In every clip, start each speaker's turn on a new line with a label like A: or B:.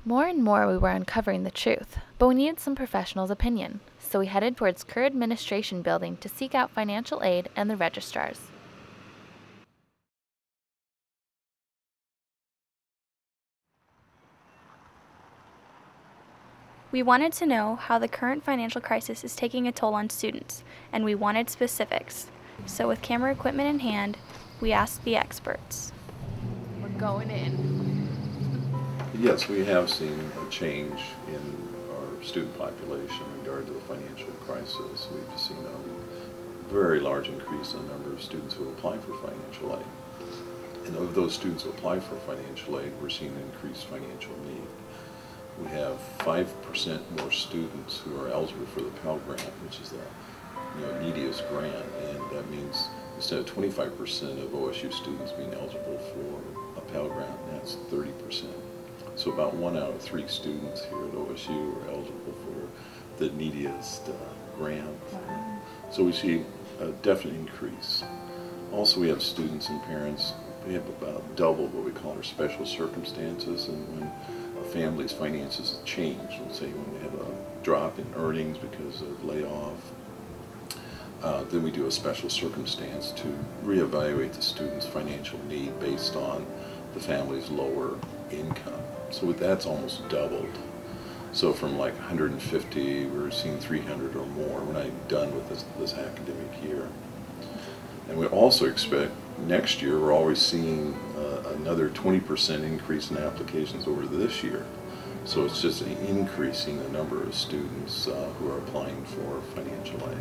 A: More and more we were uncovering the truth, but we needed some professional's opinion, so we headed towards Kerr Administration Building to seek out financial aid and the registrars.
B: We wanted to know how the current financial crisis is taking a toll on students, and we wanted specifics. So with camera equipment in hand, we asked the experts.
A: We're going in.
C: Yes, we have seen a change in our student population in regard to the financial crisis. We've seen a very large increase in the number of students who apply for financial aid. And of those students who apply for financial aid, we're seeing increased financial need. We have 5% more students who are eligible for the Pell Grant, which is the neediest grant, and that means instead of 25% of OSU students being eligible for a Pell Grant, that's 30%. So about 1 out of 3 students here at OSU are eligible for the neediest grant. So we see a definite increase. Also, we have students and parents, we have about double what we call our special circumstances, and when a family's finances change, let's say when they have a drop in earnings because of layoff, then we do a special circumstance to reevaluate the student's financial need based on the family's lower income. So that's almost doubled. So from like 150, we're seeing 300 or more. We're not even done with this academic year. And we also expect next year, we're always seeing another 20% increase in applications over this year. So it's just increasing the number of students who are applying for financial aid.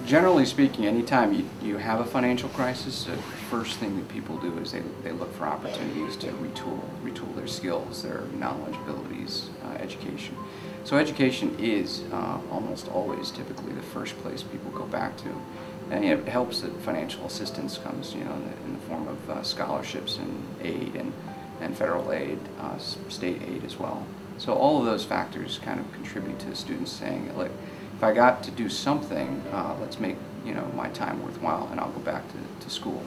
D: Generally speaking, anytime you have a financial crisis, the first thing that people do is they look for opportunities to retool their skills, their knowledge, abilities, education. So education is almost always typically the first place people go back to. And it helps that financial assistance comes, in the form of scholarships and aid and federal aid, state aid as well. So all of those factors kind of contribute to students saying, like, if I got to do something, let's make my time worthwhile, and I'll go back to school.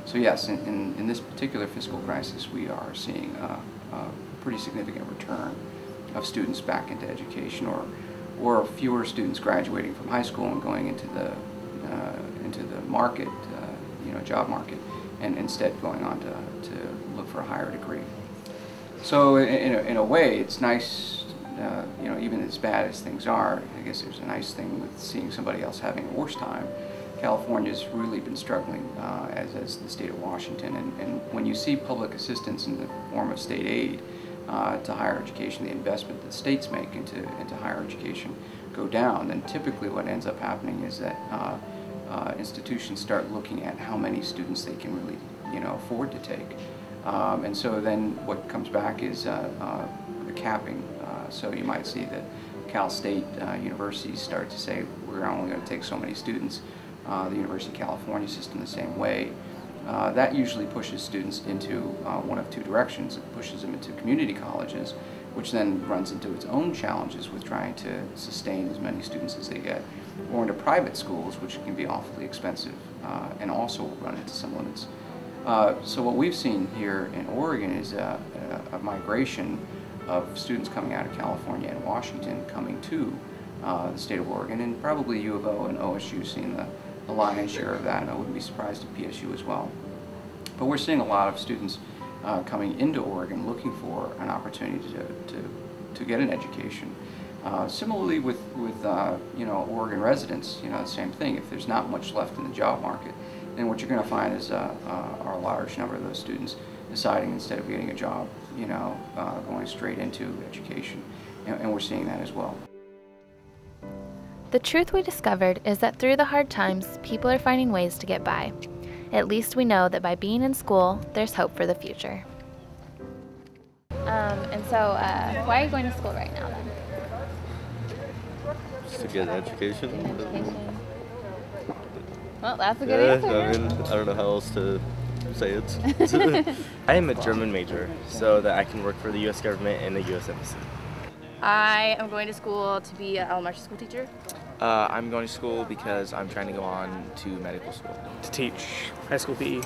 D: So yes, in this particular fiscal crisis, we are seeing a pretty significant return of students back into education, or fewer students graduating from high school and going into the market, job market, and instead going on to look for a higher degree. So in a way, it's nice. Even as bad as things are, I guess there's a nice thing with seeing somebody else having a worse time. California's really been struggling, as has the state of Washington, and when you see public assistance in the form of state aid to higher education, the investment that states make into higher education go down, then typically what ends up happening is that institutions start looking at how many students they can really afford to take. And so then what comes back is the capping. So you might see that Cal State universities start to say, we're only going to take so many students. The University of California system the same way. That usually pushes students into one of two directions. It pushes them into community colleges, which then runs into its own challenges with trying to sustain as many students as they get, or into private schools, which can be awfully expensive and also run into some limits. So what we've seen here in Oregon is a migration of students coming out of California and Washington coming to the state of Oregon, and probably U of O and OSU seeing the lion's share of that, and I wouldn't be surprised if PSU as well. But we're seeing a lot of students coming into Oregon looking for an opportunity to get an education. Similarly with Oregon residents, the same thing. If there's not much left in the job market, then what you're going to find is a large number of those students deciding instead of getting a job, going straight into education, and we're seeing that as well.
A: The truth we discovered is that through the hard times, people are finding ways to get by. At least we know that by being in school, there's hope for the future. Why are you going to school right now then?
E: Just to get an education.
A: Well, that's a good answer.
E: I don't know how else to say it. I am a German major, so that I can work for the U.S. government and the U.S. Embassy.
F: I am going to school to be an elementary school teacher.
G: I'm going to school because I'm trying to go on to medical school.
H: To teach high school PE.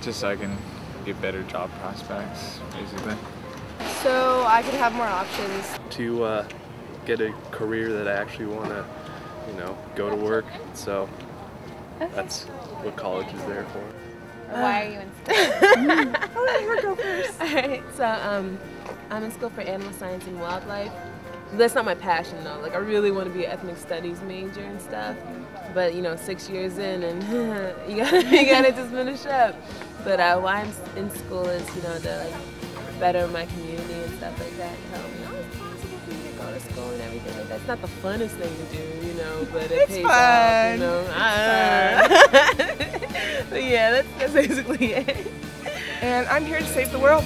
I: Just so I can get better job prospects, basically.
H: So I could have more options.
I: To get a career that I actually want to, go to work. So that's what college is there for.
F: Why are you in school?
H: I'll let her go first.
J: Alright, so I'm in school for animal science and wildlife. That's not my passion though. Like I really want to be an ethnic studies major and stuff. But 6 years in and you gotta just finish up. But why I'm in school is to better my community and stuff like that. And tell me, it's possible for you to go to school and everything like that. It's not the funnest thing to do, but it pays off, But yeah, that's basically it.
H: And I'm here to save the world.